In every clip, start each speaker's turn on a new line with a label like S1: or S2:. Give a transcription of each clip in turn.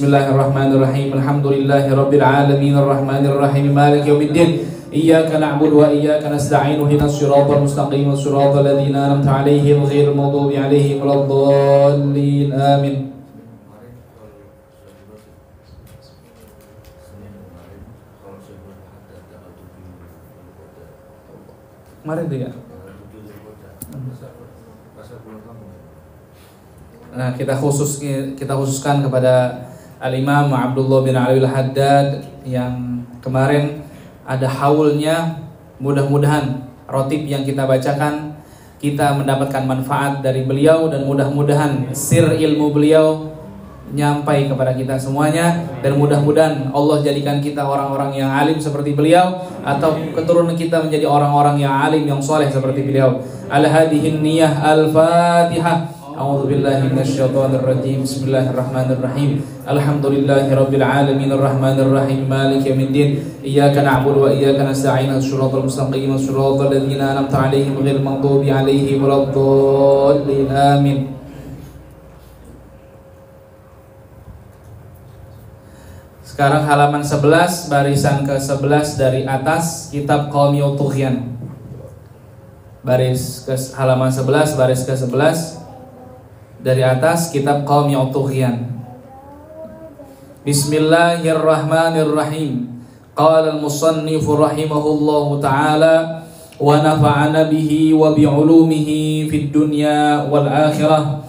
S1: Bismillahirrahmanirrahim. Alhamdulillahirabbil alamin arrahmanir rahim maliki yaumiddin. Iyyaka na'budu wa iyyaka nasta'in. Ihdinas siratal mustaqim siratal ladzina an'amta 'alaihim ghairil maghdubi 'alaihim waladdallin. Amin. Kemarin tuh ya. Nah, kita khususkan kepada Al-Imam Abdullah bin Ali Al-Haddad yang kemarin ada haulnya. Mudah-mudahan rotib yang kita bacakan kita mendapatkan manfaat dari beliau, dan mudah-mudahan sir ilmu beliau nyampai kepada kita semuanya, dan mudah-mudahan Allah jadikan kita orang-orang yang alim seperti beliau, atau keturunan kita menjadi orang-orang yang alim yang soleh seperti beliau. Al-hadihin niyah al-fatihah. A'udzu billahi minasyaitonir rajim. Bismillahirrahmanirrahim. Alhamdulillahirabbil alamin arrahmanir rahim maliki yaumiddin. Iyyaka na'budu wa iyyaka nasta'in. Shiratal mustaqim shiratal ladzina an'amta 'alaihim ghairil maghdubi 'alaihim waladdallin. Amin. Sekarang halaman 11 barisan ke-11 dari atas kitab Qawmiyut Tughyan. Halaman 11 baris ke-11 dari atas kitab Qawmiyut Tughyan. Bismillahirrahmanirrahim. Qala al-musannif rahimahullahu ta'ala wa nafa'ana bihi wa bi'ulumihi fid dunya wal akhirah.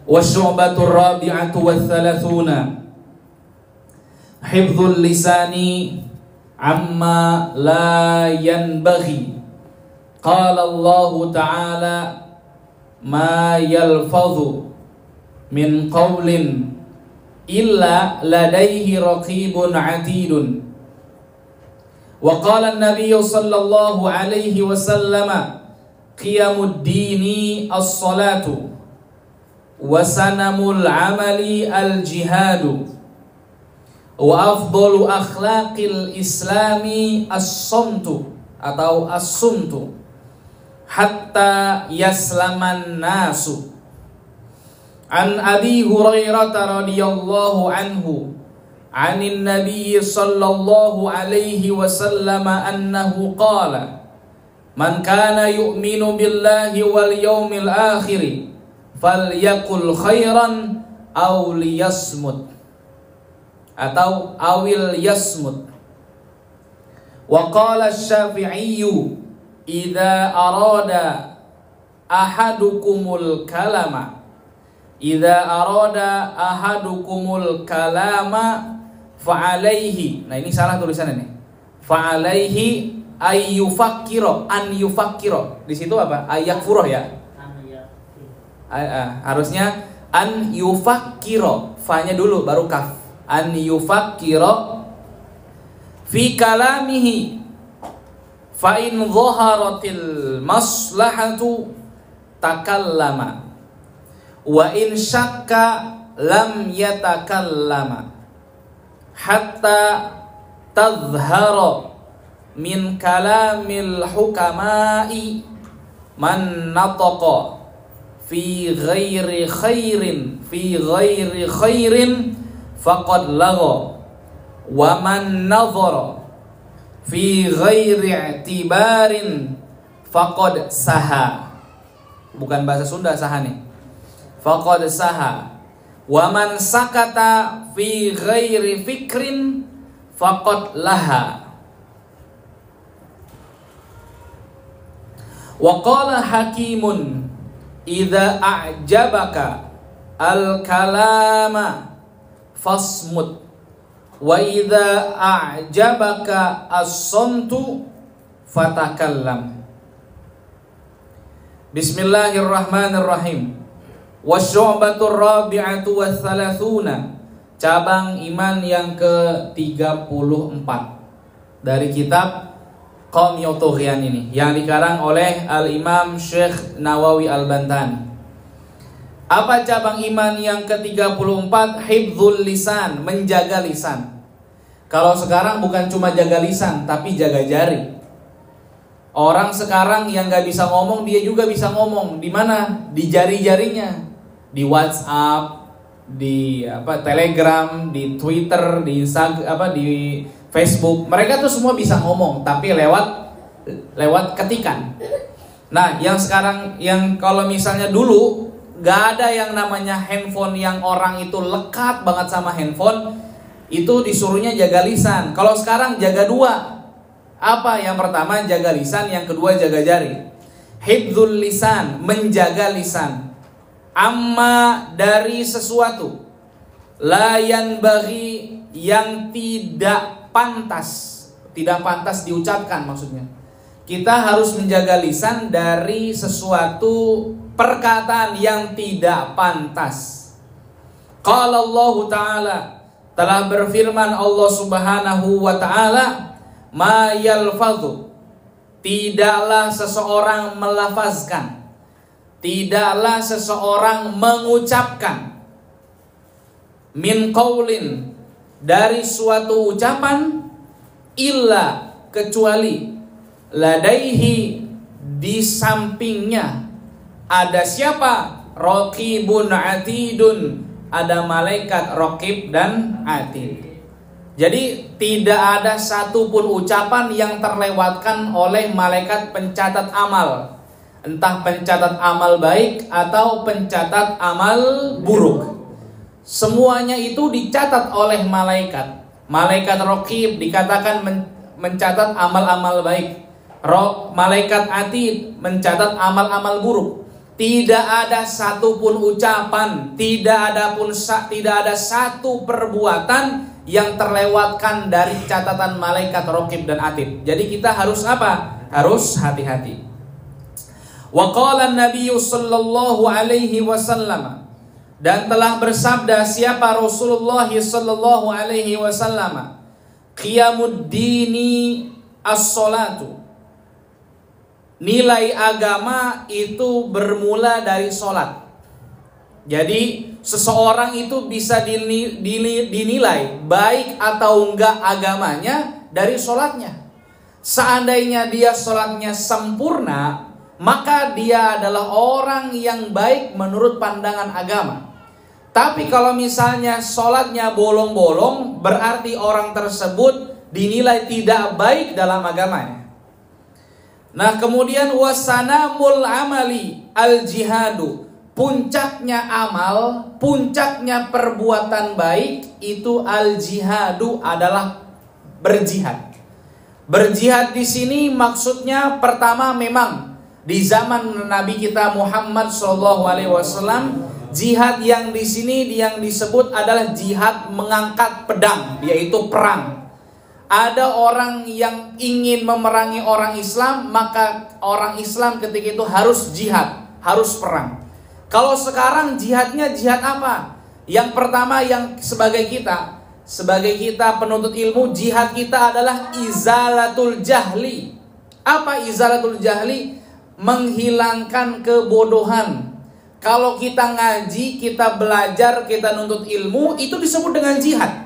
S1: Wasyu'batur rabi'atu wath thalathuna. Hifdzul lisani amma la yanbaghi. Qala Allah ta'ala ma yalfadhu min qawlin illa ladaihi raqibun atidun. Wa qala an-nabiy sallallahu alaihi wasallam qiyamud dini as-salatu wa sanamul amali al-jihadu wa afdalu akhlaqil islami as-sumtu atau as-sumtu hatta yaslaman nasu. An Abi Hurairah radhiyallahu anhu anin Nabi sallallahu alaihi wasallam annahu qala man kana yu'minu billahi wal yawmil akhir falyaqul khairan aw liyasmut atau awil yasmut. Wa qala asy-Syafi'i idza arada ahadukumul kalama fa'alaihi. Nah, ini salah tulisannya nih. Fa'alaihi ayyufakkiro an yufakkiro. Di situ apa? Ayakfuroh ya. Harusnya an yufakkiro. Fa-nya dulu baru kaf. An yufakkiro fi kalamihi fa in dhaharatil maslahatu takallama wa in syakka lam yatakallama hatta tadhhara min kalamil hukama'i man nataqa fi ghairi khairin faqad lagha wa man nadhara fi ghairi i'tibarin faqad saha. Bukan bahasa Sunda saha nih. Faqad saha. Wa man sakata fi ghairi fikrin faqad laha. Wa qala hakimun idza a'jabaka al-kalama fasmut wa idza a'jabaka as-samtu fatakallam. Bismillahirrahmanirrahim. Wasyu'batur rabi'atu wath thalathuna. Cabang iman yang ke-34 dari kitab Qawmiyut Tughyan ini yang dikarang oleh Al-Imam Syekh Nawawi Al-Bantani. Apa cabang iman yang ke-34? Hifdzul lisan, menjaga lisan. Kalau sekarang bukan cuma jaga lisan, tapi jaga jari. Orang sekarang yang gak bisa ngomong, dia juga bisa ngomong. Di mana? Di jari-jarinya. Di WhatsApp, di Telegram, di Twitter, di Instagram, di Facebook. Mereka tuh semua bisa ngomong, tapi lewat ketikan. Nah, yang sekarang, yang kalau misalnya dulu gak ada yang namanya handphone, yang orang itu lekat banget sama handphone, itu disuruhnya jaga lisan. Kalau sekarang jaga dua. Apa? Yang pertama jaga lisan, yang kedua jaga jari. Hifdzul lisan, menjaga lisan. Amma dari sesuatu. La yanbaghi, yang tidak pantas diucapkan maksudnya. Kita harus menjaga lisan dari sesuatu perkataan yang tidak pantas. Qala Allah Ta'ala, telah berfirman Allah Subhanahu wa Ta'ala, ma yalfadhu, tidaklah seseorang melafazkan, tidaklah seseorang mengucapkan, min qaulin, dari suatu ucapan, illa, kecuali, ladaihi, di sampingnya ada siapa? Raqibun atidun, ada malaikat raqib dan atid. Jadi tidak ada satupun ucapan yang terlewatkan oleh malaikat pencatat amal, entah pencatat amal baik atau pencatat amal buruk. Semuanya itu dicatat oleh malaikat. Malaikat raqib dikatakan mencatat amal-amal baik. Malaikat atid mencatat amal-amal buruk. Tidak ada satupun ucapan, tidak ada satu perbuatan yang terlewatkan dari catatan malaikat raqib dan atid. Jadi kita harus apa? Harus hati-hati. Wa qala an-nabiy sallallahu alaihi wasallam, dan telah bersabda siapa? Rasulullah sallallahu alaihi wasallam, qiyamuddini as-salatu, nilai agama itu bermula dari sholat. Jadi seseorang itu bisa dinilai baik atau enggak agamanya dari sholatnya. Seandainya dia sholatnya sempurna, maka dia adalah orang yang baik menurut pandangan agama. Tapi kalau misalnya sholatnya bolong-bolong, berarti orang tersebut dinilai tidak baik dalam agamanya. Nah, kemudian wasanamul amali al-jihadu, puncaknya amal, puncaknya perbuatan baik itu al-jihadu, adalah berjihad. Berjihad di sini maksudnya pertama memang di zaman Nabi kita Muhammad SAW, jihad yang di sini yang disebut adalah jihad mengangkat pedang, yaitu perang. Ada orang yang ingin memerangi orang Islam, maka orang Islam ketika itu harus jihad, harus perang. Kalau sekarang jihadnya jihad apa? Yang pertama, yang sebagai kita penuntut ilmu, jihad kita adalah izalatul jahli. Apa izalatul jahli? Menghilangkan kebodohan. Kalau kita ngaji, kita belajar, kita nuntut ilmu, itu disebut dengan jihad.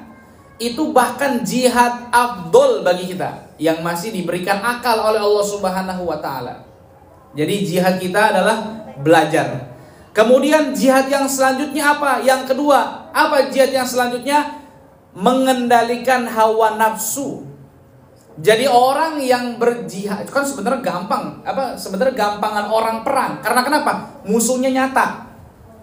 S1: Itu bahkan jihad afdol bagi kita yang masih diberikan akal oleh Allah Subhanahu wa Ta'ala. Jadi jihad kita adalah belajar. Kemudian jihad yang selanjutnya apa? Yang kedua, apa jihad yang selanjutnya? Mengendalikan hawa nafsu. Jadi orang yang berjihad kan sebenarnya gampang, sebenarnya gampangan orang perang. Karena kenapa? Musuhnya nyata.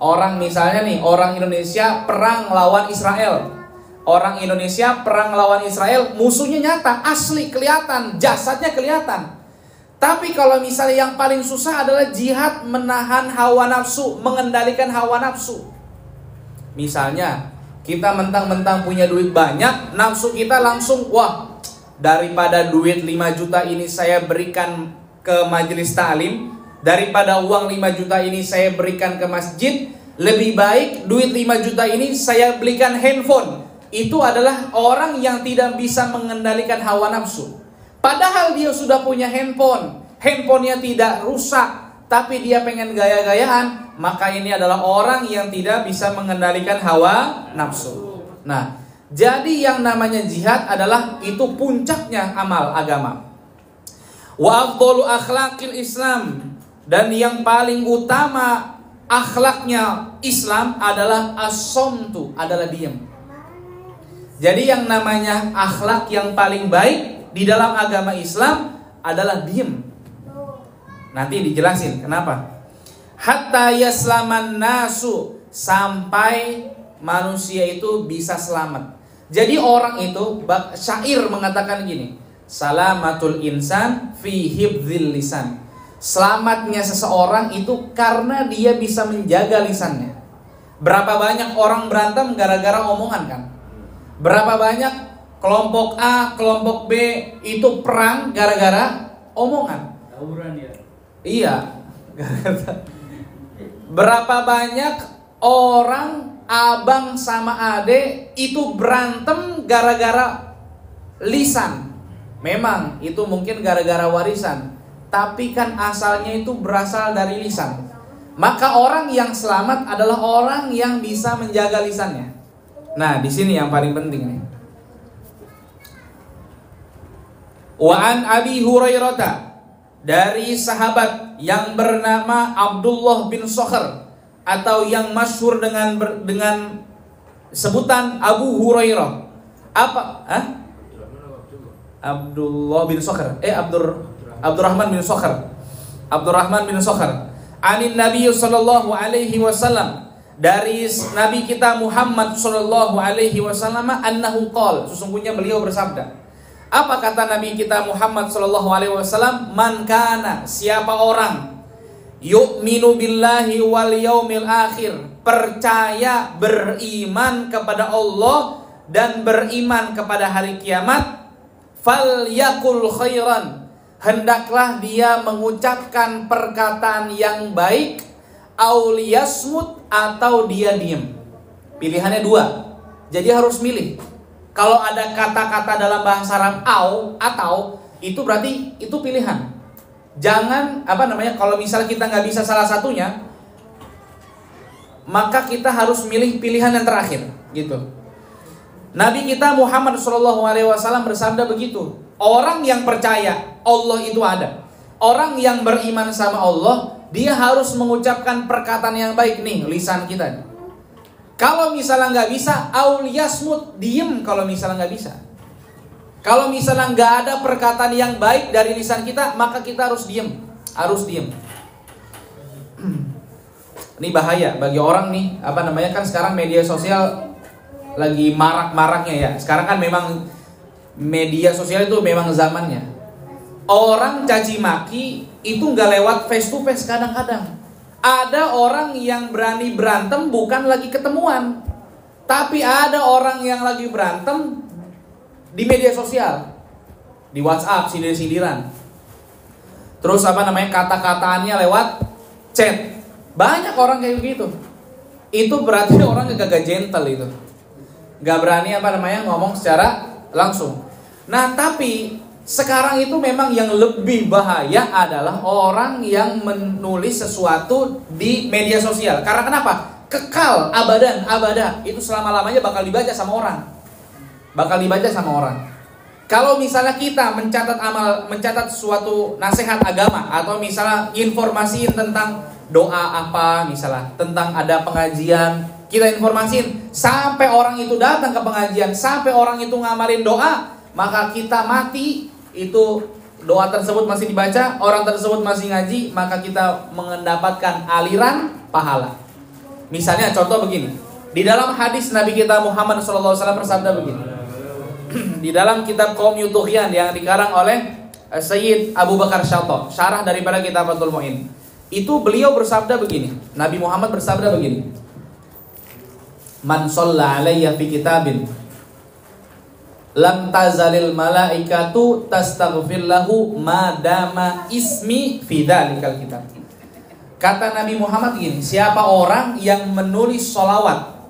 S1: Orang misalnya nih, orang Indonesia perang lawan Israel. Orang Indonesia perang lawan Israel, musuhnya nyata, asli, kelihatan, jasadnya kelihatan. Tapi kalau misalnya yang paling susah adalah jihad menahan hawa nafsu, mengendalikan hawa nafsu. Misalnya, kita mentang-mentang punya duit banyak, nafsu kita langsung, wah, daripada duit 5 juta ini saya berikan ke majelis ta'lim, daripada uang 5 juta ini saya berikan ke masjid, lebih baik duit 5 juta ini saya belikan handphone. Itu adalah orang yang tidak bisa mengendalikan hawa nafsu. Padahal dia sudah punya handphone, handphonenya tidak rusak, tapi dia pengen gaya-gayaan, maka ini adalah orang yang tidak bisa mengendalikan hawa nafsu. Nah, jadi yang namanya jihad adalah itu puncaknya amal agama. Wa afdalu akhlaqil Islam, dan yang paling utama akhlaknya Islam adalah as-somtu, adalah diam. Jadi yang namanya akhlak yang paling baik di dalam agama Islam adalah diam. Nanti dijelasin kenapa. Hatta yaslaman nasu, sampai manusia itu bisa selamat. Jadi orang itu, syair mengatakan gini, salamatul insan fi hibdzil lisan. Selamatnya seseorang itu karena dia bisa menjaga lisannya. Berapa banyak orang berantem gara-gara omongan kan? Berapa banyak kelompok A, kelompok B itu perang gara-gara omongan?
S2: Tawuran ya.
S1: Iya. Berapa banyak orang abang sama ade itu berantem gara-gara lisan? Memang itu mungkin gara-gara warisan, tapi kan asalnya itu berasal dari lisan. Maka orang yang selamat adalah orang yang bisa menjaga lisannya. Nah, di sini yang paling penting nih. Wa an Abi Hurairah, dari sahabat yang bernama Abdullah bin Sakhr atau yang masyhur dengan sebutan Abu Hurairah. Apa? Abdullah bin Sakhr. Abdurrahman bin Sakhr. Abdurrahman bin Sakhr. Anin Nabi sallallahu alaihi wasallam, dari Nabi kita Muhammad sallallahu alaihi wasallam, annahu qala, sesungguhnya beliau bersabda. Apa kata Nabi kita Muhammad sallallahu alaihi wasallam? Man kana, siapa orang yu'minu billahi wal yaumil akhir, percaya, beriman kepada Allah dan beriman kepada hari kiamat, falyakul khairan, hendaklah dia mengucapkan perkataan yang baik, auliyasmut, atau dia diam. Pilihannya dua, jadi harus milih. Kalau ada kata-kata dalam bahasa Arab atau itu berarti itu pilihan. Jangan kalau misalnya kita nggak bisa salah satunya, maka kita harus milih pilihan yang terakhir, gitu. Nabi kita Muhammad SAW bersabda begitu. Orang yang percaya Allah itu ada, orang yang beriman sama Allah, dia harus mengucapkan perkataan yang baik nih, lisan kita. Kalau misalnya nggak bisa, auliyasmut, diem. Kalau misalnya nggak bisa, kalau misalnya nggak ada perkataan yang baik dari lisan kita, maka kita harus diem, Ini bahaya bagi orang nih, kan sekarang media sosial lagi marak-maraknya ya. Sekarang kan memang media sosial itu memang zamannya. Orang caci maki itu nggak lewat face to face kadang-kadang. Ada orang yang berani berantem bukan lagi ketemuan, tapi ada orang yang lagi berantem di media sosial, di WhatsApp, sindir-sindiran. Terus kata-kataannya lewat chat. Banyak orang kayak begitu. Itu berarti orang gak gentle itu. Gak berani ngomong secara langsung. Nah, tapi sekarang itu memang yang lebih bahaya adalah orang yang menulis sesuatu di media sosial. Karena kenapa? Kekal, abada. Itu selama-lamanya bakal dibaca sama orang. Kalau misalnya kita mencatat suatu nasihat agama, atau misalnya informasiin tentang doa apa, misalnya tentang ada pengajian, kita informasiin sampai orang itu datang ke pengajian, sampai orang itu ngamalin doa, maka kita mati, itu doa tersebut masih dibaca, orang tersebut masih ngaji, maka kita mendapatkan aliran pahala. Misalnya contoh begini, di dalam hadis Nabi kita Muhammad SAW bersabda begini, di dalam kitab Qaumiyut Tughyan yang dikarang oleh Sayyid Abu Bakar Syato, syarah daripada kitab Fathul Mu'in, itu beliau bersabda begini, Nabi Muhammad bersabda begini, man shalla alayya fi kitabin lam tazalil malaikatu tastaghfir lahu madama ismi fi dzalikal kitab. Kata Nabi Muhammad gini, siapa orang yang menulis sholawat,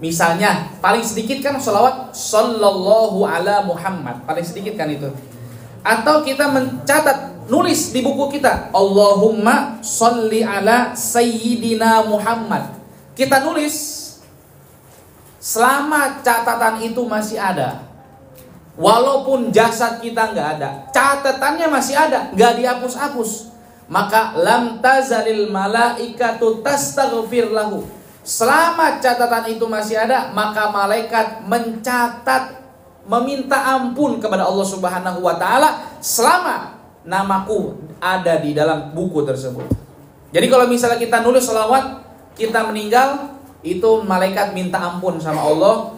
S1: misalnya paling sedikit kan sholawat sallallahu ala Muhammad, paling sedikit kan itu. Atau kita mencatat, nulis di buku kita Allahumma sholli ala sayyidina Muhammad, kita nulis. Selama catatan itu masih ada, walaupun jasad kita nggak ada, catatannya masih ada, nggak dihapus-hapus. maka lam tazalil malaikatu tastaghfir lahu. Selama catatan itu masih ada, maka malaikat mencatat, meminta ampun kepada Allah Subhanahu wa taala selama namaku ada di dalam buku tersebut. Jadi kalau misalnya kita nulis selawat, kita meninggal, itu malaikat minta ampun sama Allah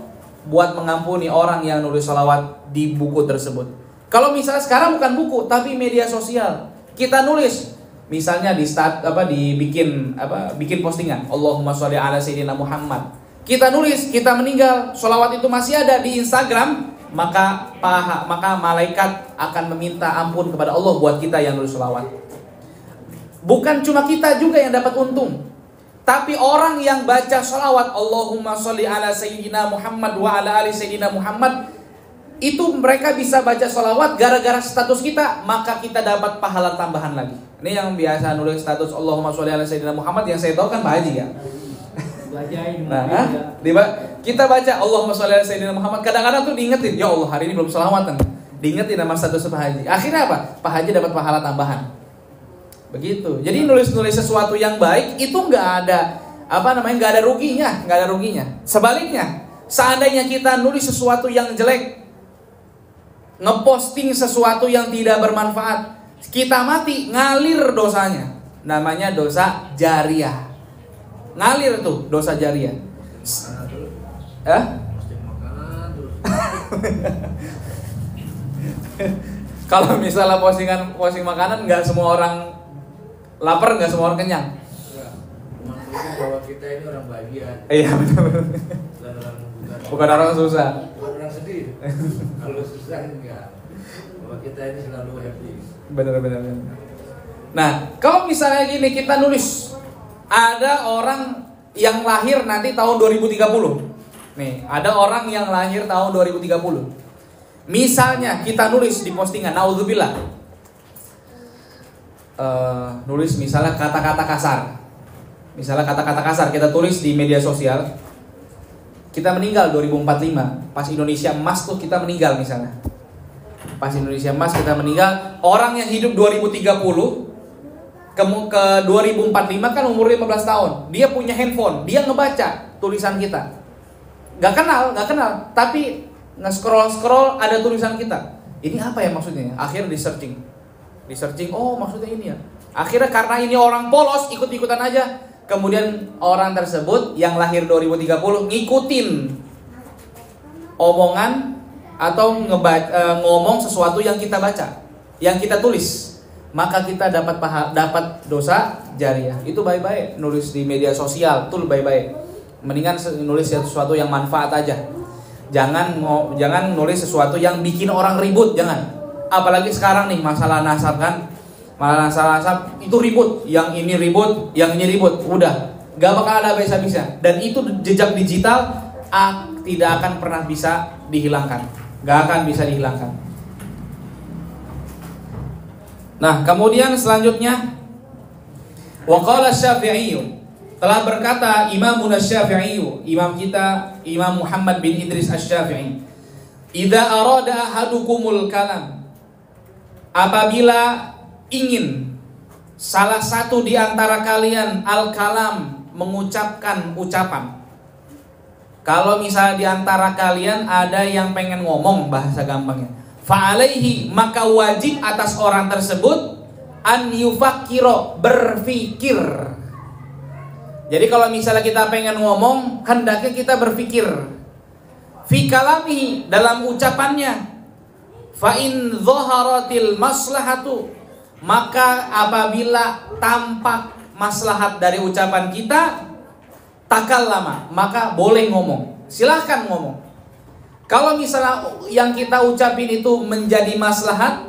S1: buat mengampuni orang yang nulis selawat di buku tersebut. Kalau misalnya sekarang bukan buku tapi media sosial, kita nulis misalnya bikin postingan Allahumma sholli ala sayyidina Muhammad. Kita nulis, kita meninggal, selawat itu masih ada di Instagram, maka malaikat akan meminta ampun kepada Allah buat kita yang nulis selawat. Bukan cuma kita juga yang dapat untung, tapi orang yang baca selawat Allahumma sholli ala sayyidina Muhammad wa ala ali sayyidina Muhammad, itu mereka bisa baca selawat gara-gara status kita, maka kita dapat pahala tambahan lagi. Ini yang biasa nulis status Allahumma sholli ala sayyidina Muhammad yang saya tahu kan Pak Haji ya. Kita baca Allahumma sholli ala sayyidina Muhammad, kadang-kadang tuh diingetin, ya Allah hari ini belum selawatan, diingetin nama status Pak Haji. Akhirnya apa? Pak Haji dapat pahala tambahan. Begitu. Jadi nulis-nulis sesuatu yang baik itu nggak ada ruginya. Sebaliknya, seandainya kita nulis sesuatu yang jelek, ngeposting sesuatu yang tidak bermanfaat, kita mati, ngalir dosanya. Namanya dosa jariah. Ngalir tuh dosa jariah. Kalau misalnya posting makanan, nggak semua orang lapar, nggak semua orang kenyang.
S2: Bahwa kita ini orang bahagia.
S1: Iya benar. Bukan orang susah.
S2: Bukan orang sedih. Kalau susah enggak. Bahwa kita ini selalu happy.
S1: Benar. Nah, kalau misalnya gini, kita nulis ada orang yang lahir nanti tahun 2030. Nih, ada orang yang lahir tahun 2030. Misalnya kita nulis di postingan, naudzubillah, nulis misalnya kata-kata kasar. Misalnya kata-kata kasar kita tulis di media sosial. Kita meninggal 2045, pas Indonesia emas tuh kita meninggal misalnya. Pas Indonesia emas kita meninggal, orang yang hidup 2030 ke 2045 kan umurnya 15 tahun. Dia punya handphone, dia ngebaca tulisan kita. Gak kenal, tapi nge-scroll ada tulisan kita. Ini apa ya maksudnya? Akhirnya di searching, oh maksudnya ini ya. Akhirnya karena ini orang polos, ikut-ikutan aja. Kemudian orang tersebut yang lahir 2030 ngikutin omongan atau ngomong sesuatu yang kita baca, yang kita tulis, maka kita dapat dosa jariah. Itu baik-baik nulis di media sosial, itu baik-baik. Mendingan nulis sesuatu yang manfaat aja. Jangan nulis sesuatu yang bikin orang ribut, jangan. Apalagi sekarang nih masalah nasab kan. Masalah nasab itu ribut, yang ini ribut, yang ini ribut. Udah, gak bakal ada bisa-bisa. Dan itu jejak digital tidak akan pernah bisa dihilangkan. Gak akan bisa dihilangkan. Nah, kemudian selanjutnya, waqala Syafi'i, telah berkata Imam Syafi'i, imam kita Imam Muhammad bin Idris Asy-Syafi'i, idza arada ahadukumul kalam, apabila ingin salah satu di antara kalian al-kalam, mengucapkan ucapan. Kalau misalnya di antara kalian ada yang pengen ngomong, bahasa gampangnya, fa'alaihi, maka wajib atas orang tersebut an yufakkiro, berpikir. Jadi kalau misalnya kita pengen ngomong, hendaknya kita berpikir. Fi kalamihi, dalam ucapannya. Fa in dhaharatil maslahatu, maka apabila tampak maslahat dari ucapan kita, takallama, maka boleh ngomong. Silahkan ngomong. Kalau misalnya yang kita ucapin itu menjadi maslahat,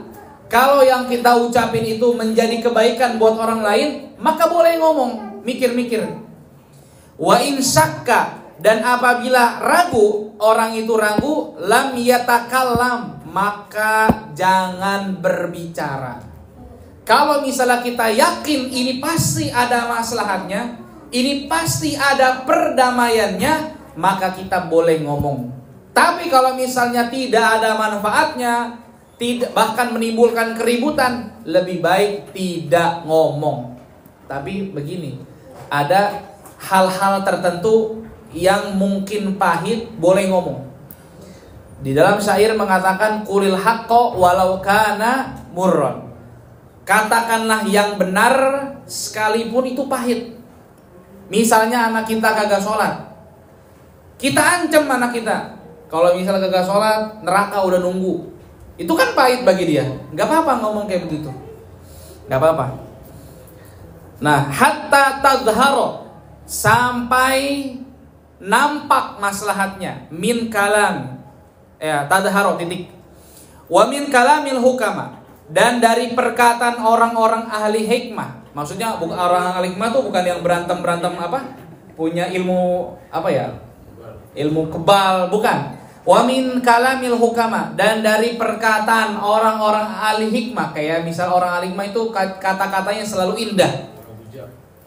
S1: kalau yang kita ucapin itu menjadi kebaikan buat orang lain, maka boleh ngomong, mikir-mikir. Wa in syakka, dan apabila ragu, orang itu ragu, lam yatakallam, maka jangan berbicara. Kalau misalnya kita yakin ini pasti ada maslahatnya, ini pasti ada perdamaiannya, maka kita boleh ngomong. Tapi kalau misalnya tidak ada manfaatnya, tidak, bahkan menimbulkan keributan, lebih baik tidak ngomong. Tapi begini, ada hal-hal tertentu yang mungkin pahit boleh ngomong. Di dalam syair mengatakan qulil haqqo walau kana murran. Katakanlah yang benar sekalipun itu pahit. Misalnya anak kita kagak sholat, kita ancam anak kita, kalau misalnya kagak sholat neraka udah nunggu. Itu kan pahit bagi dia. Gak apa-apa ngomong kayak begitu, gak apa-apa. Nah, hatta tadhharo, sampai nampak maslahatnya, min kalam, ya tadhharo titik. Wa min kalamil hukama, dan dari perkataan orang-orang ahli hikmah. Maksudnya bukan orang ahli hikmah tuh bukan yang berantem apa, punya ilmu apa ya, ilmu kebal, bukan. Wa min kalamil hukama, dan dari perkataan orang-orang ahli hikmah. Kayak misal orang ahli hikmah itu kata-katanya selalu indah,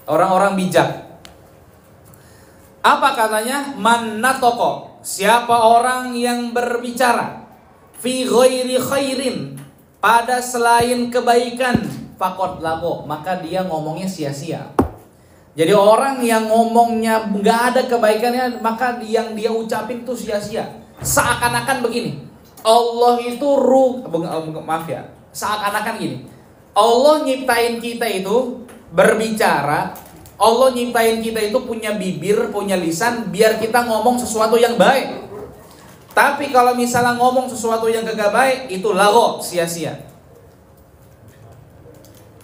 S1: orang-orang bijak. Apa katanya? Man natoko, siapa orang yang berbicara fi ghairi khairin, pada selain kebaikan, faqad lago, maka dia ngomongnya sia-sia. Jadi orang yang ngomongnya nggak ada kebaikannya, maka yang dia ucapin tuh sia-sia. Seakan-akan begini, Allah itu maaf ya, seakan-akan gini, Allah nyiptain kita itu berbicara, Allah nyiptain kita itu punya bibir, punya lisan, biar kita ngomong sesuatu yang baik. Tapi kalau misalnya ngomong sesuatu yang kagak baik, itu lago, sia-sia.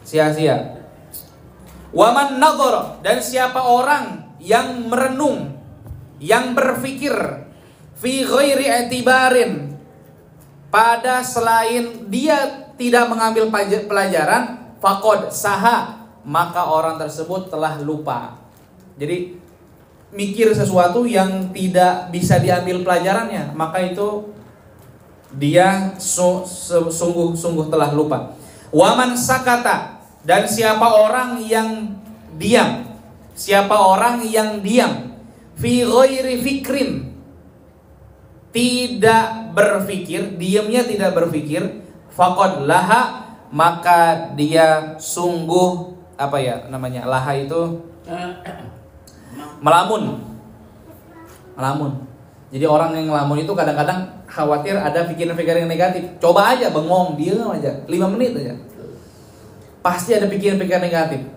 S1: Sia-sia. Waman nadhara, dan siapa orang yang merenung, yang berpikir fi ghairi i'tibarin, pada selain dia tidak mengambil pelajaran, faqad saha, maka orang tersebut telah lupa. Jadi mikir sesuatu yang tidak bisa diambil pelajarannya, maka itu dia sungguh-sungguh telah lupa. Waman sakata, dan siapa orang yang diam, siapa orang yang diam fi ghairi fikrin, tidak berpikir, diamnya tidak berpikir, faqad laha, maka dia sungguh apa ya namanya, laha itu melamun. Jadi orang yang ngelamun itu kadang-kadang khawatir ada pikiran-pikiran yang negatif. Coba aja bengong, diam aja 5 menit aja, pasti ada pikiran-pikiran negatif.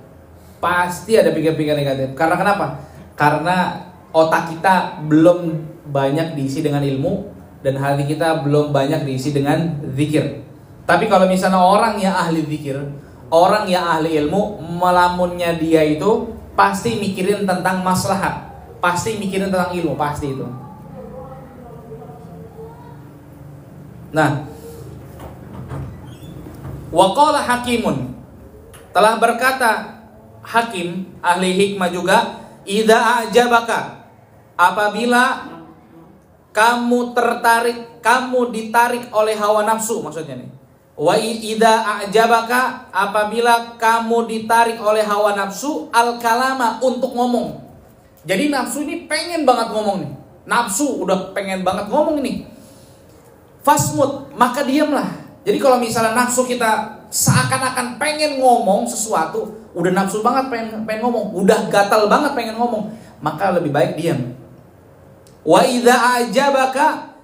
S1: Pasti ada pikiran-pikiran negatif. Karena kenapa? Karena otak kita belum banyak diisi dengan ilmu, dan hati kita belum banyak diisi dengan zikir. Tapi kalau misalnya orang yang ahli zikir, orang yang ahli ilmu, melamunnya dia itu pasti mikirin tentang maslahat, pasti mikirin tentang ilmu, pasti itu. Nah, waqala hakimun, telah berkata hakim, ahli hikmah juga, idza a'jabaka, apabila kamu tertarik, kamu ditarik oleh hawa nafsu, maksudnya nih. Wa idza a'jabaka, apabila kamu ditarik oleh hawa nafsu, al kalama, untuk ngomong. Jadi nafsu ini pengen banget ngomong nih. Nafsu udah pengen banget ngomong nih. Fasmut, maka diamlah. Jadi kalau misalnya nafsu kita seakan-akan pengen ngomong sesuatu, udah nafsu banget pengen ngomong, udah gatal banget pengen ngomong, maka lebih baik diam. Wa idza a'jabaka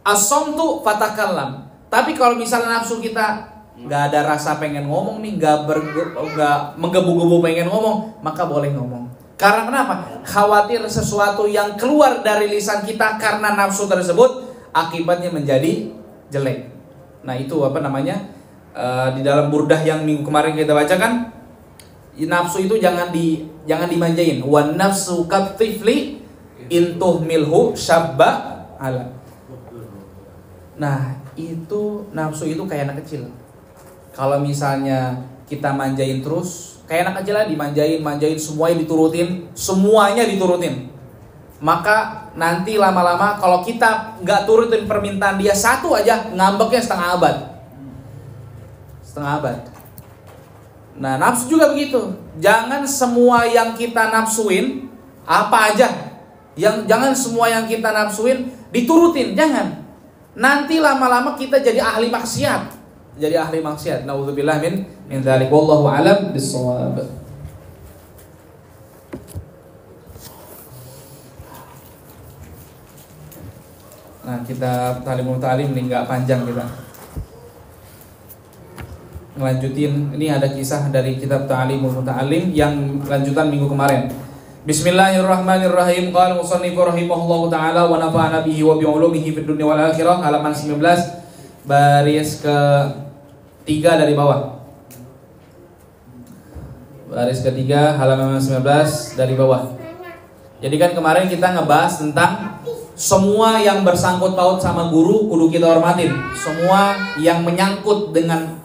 S1: as-samtu fatakallam. Tapi kalau misalnya nafsu kita nggak ada rasa pengen ngomong nih, nggak menggebu-gebu pengen ngomong, maka boleh ngomong. Karena kenapa? Khawatir sesuatu yang keluar dari lisan kita karena nafsu tersebut akibatnya menjadi jelek. Nah itu apa namanya, di dalam burdah yang minggu kemarin kita bacakan, nafsu itu jangan dimanjain. Wan nafsu katifli intuh milhu syabba ala. Nah itu nafsu itu kayak anak kecil. Kalau misalnya kita manjain terus, kayak anak kecil lah, dimanjain, semuanya diturutin. Maka nanti lama-lama kalau kita nggak turutin permintaan dia satu aja, ngambeknya setengah abad. Nah nafsu juga begitu. Jangan semua yang kita nafsuin, apa aja, jangan semua yang kita nafsuin diturutin, jangan. nanti lama-lama kita jadi ahli maksiat. Jadi ahli maksiat. Nauzubillah min dzalik. Wallahu a'lam bissawab. Nah, kita Ta'limul Ta'lim ini enggak panjang kita. Ngelanjutin, ini ada kisah dari kitab Ta'limul Muta'allim yang lanjutan minggu kemarin. Bismillahirrahmanirrahim. Qala musannif rahimahullahu taala wa nafa'ana bihi wa bi ulumihi fid dunya wal akhirah, halaman 19 baris ke-3 dari bawah. Baris ke-3 halaman 19 dari bawah. Jadi kan kemarin kita ngebahas tentang semua yang bersangkut paut sama guru kudu kita hormatin. Semua yang menyangkut dengan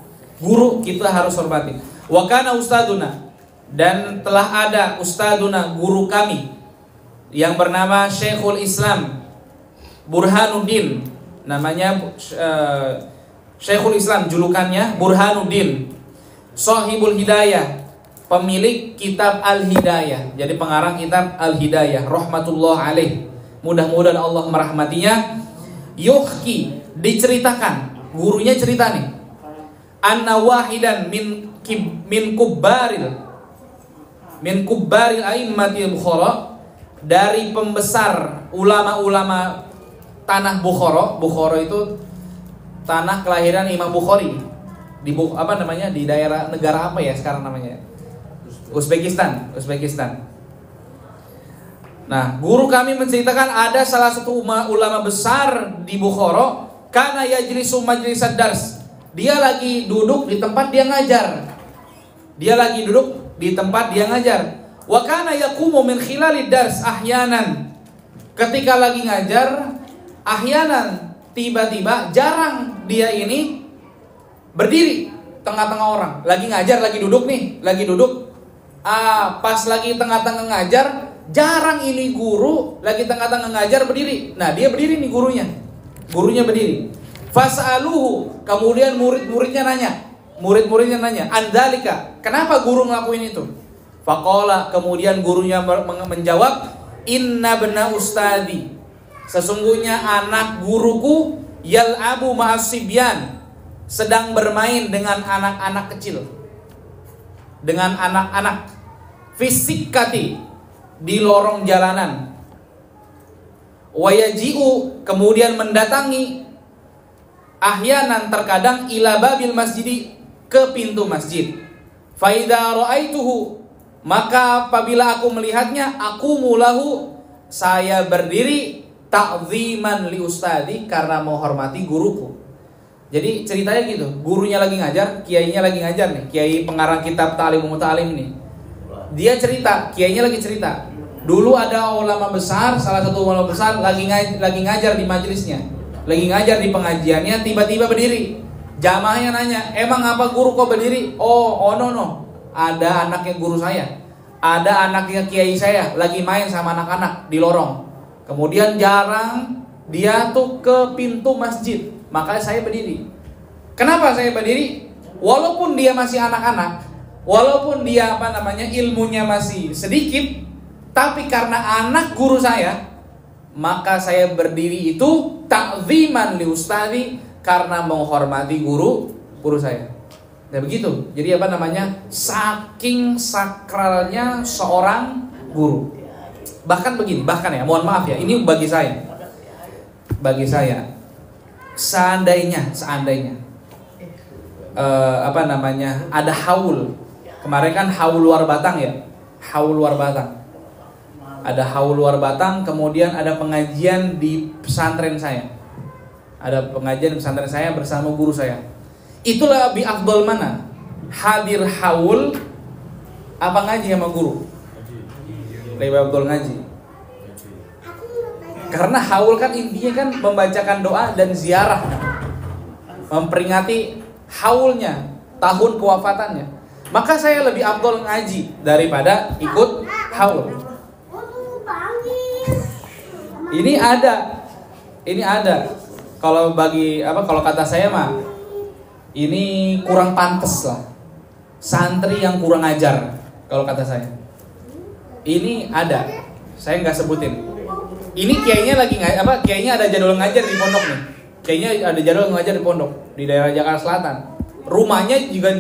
S1: guru kita harus hormati. Wa kana ustaduna, dan telah ada ustaduna, guru kami yang bernama Syekhul Islam Burhanuddin, namanya Syekhul Islam, julukannya Burhanuddin, Shahibul Hidayah, pemilik kitab Al-Hidayah. Jadi pengarang kitab Al-Hidayah, rahmatullah alaih, mudah-mudahan Allah merahmatinya. Yuhki, diceritakan, gurunya cerita nih, anna wahidan min kubbaril a'immatil Bukhara, dari pembesar ulama-ulama tanah Bukhara. Bukhara itu tanah kelahiran Imam Bukhari. Di di daerah negara apa ya sekarang namanya? Uzbekistan. Nah, guru kami menceritakan ada salah satu ulama besar di Bukhara, kana yajlisu majlisad dars. Dia lagi duduk di tempat dia ngajar. Wa kana yaqumu min khilalid dars ahyanan. Ketika lagi ngajar, ahyanan, tiba-tiba, jarang dia ini berdiri tengah-tengah orang. Lagi ngajar, lagi duduk. Pas lagi tengah-tengah ngajar, jarang ini guru lagi tengah-tengah ngajar berdiri. Nah, dia berdiri nih gurunya berdiri. Fas'aluhu, kemudian murid-muridnya nanya, andalika, kenapa guru ngelakuin itu? Faqala, kemudian gurunya menjawab, inna bena ustadi, sesungguhnya anak guruku yal'abu ma'asibyan, sedang bermain dengan anak-anak kecil, dengan anak-anak fisikati, di lorong jalanan. Wayaji'u, kemudian mendatangi, ahyanan, terkadang, ila babil masjidi, ke pintu masjid. Fa idza ra'aituhu, maka apabila aku melihatnya, aku mulahu, saya berdiri, ta'ziman li ustadi, karena menghormati guruku. Jadi ceritanya gitu, gurunya lagi ngajar, kiainya lagi ngajar nih, kiai pengarang kitab Ta'limul Muta'allim nih. Dia cerita, kiainya lagi cerita. Dulu ada ulama besar, salah satu ulama besar lagi ngajar di majelisnya, lagi ngajar di pengajiannya, tiba-tiba berdiri. Jamaahnya nanya, emang apa guru kok berdiri? Oh no, ada anaknya guru saya, ada anaknya kiai saya lagi main sama anak-anak di lorong. Kemudian jarang dia tuh ke pintu masjid, makanya saya berdiri. Kenapa saya berdiri? Walaupun dia masih anak-anak, walaupun dia ilmunya masih sedikit, tapi karena anak guru saya, maka saya berdiri itu ta'ziman li ustadi, karena menghormati guru saya. Nah begitu. Jadi saking sakralnya seorang guru. Bahkan ya, mohon maaf ya, ini bagi saya. Seandainya ada haul. Kemarin kan haul luar batang ya. Ada haul luar batang, kemudian ada pengajian di pesantren saya. Bersama guru saya. Itulah lebih afdol mana? Hadir haul apa ngaji sama guru? Lebih afdol ngaji. Karena haul kan intinya kan membacakan doa dan ziarah, memperingati haulnya, tahun kewafatannya. Maka saya lebih afdol ngaji daripada ikut haul. Ini ada. Kalau kata saya mah, ini kurang pantas lah. Santri yang kurang ajar, kalau kata saya. Ini ada. Saya nggak sebutin. Ini kiainya kiainya ada jadwal ngajar di pondok nih. kayaknya ada jadwal ngajar di pondok di daerah Jakarta Selatan. Rumahnya juga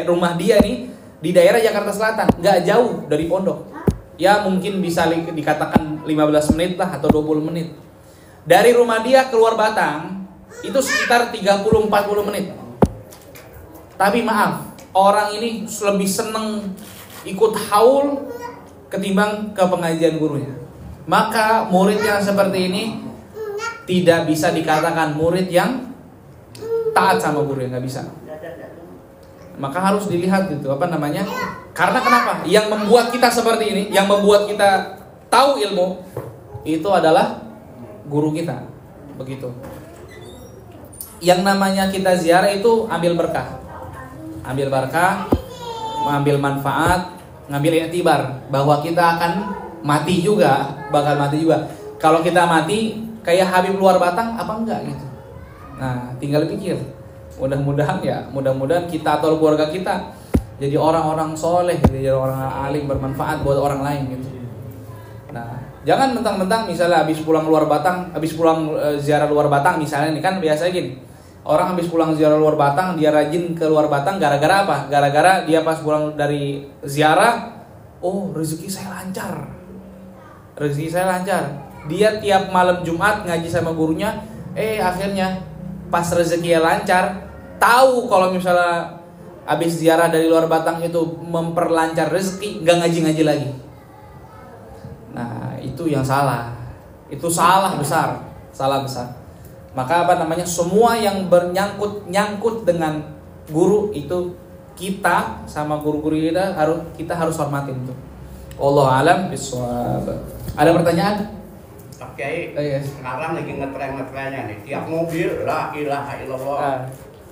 S1: rumah dia nih di daerah Jakarta Selatan, nggak jauh dari pondok. Ya mungkin bisa dikatakan 15 menit lah atau 20 menit. Dari rumah dia keluar Batang itu sekitar 30-40 menit. Tapi maaf, orang ini lebih seneng ikut haul ketimbang ke pengajian gurunya. Maka murid yang seperti ini tidak bisa dikatakan murid yang taat sama guru, nggak bisa. Maka harus dilihat itu karena kenapa? Yang membuat kita seperti ini, yang membuat kita tahu ilmu itu adalah guru kita. Begitu. Yang namanya kita ziarah itu ambil berkah, mengambil manfaat, ngambil iktibar bahwa kita akan bakal mati juga. Kalau kita mati kayak Habib luar Batang apa enggak gitu. Nah, tinggal pikir. Mudah-mudahan kita atau keluarga kita jadi orang-orang soleh, jadi orang alim bermanfaat buat orang lain gitu. Nah, jangan mentang-mentang misalnya habis pulang ziarah luar Batang misalnya nih, kan biasa gini. Orang habis pulang ziarah luar Batang, dia rajin ke luar Batang gara-gara apa? Gara-gara dia pas pulang dari ziarah, rezeki saya lancar. Dia tiap malam Jumat ngaji sama gurunya, akhirnya pas rezekinya lancar, tahu kalau misalnya habis ziarah dari luar Batang itu memperlancar rezeki, nggak ngaji-ngaji lagi. Nah, itu yang salah. Itu salah besar. Maka semua yang nyangkut dengan guru itu kita sama guru-guru kita harus hormatin itu. Wallahu a'lam bishawab. Ada pertanyaan?
S2: Pak Kiai, sekarang lagi ngetren-ngetrennya nih, tiap mobil la ilaha illallah,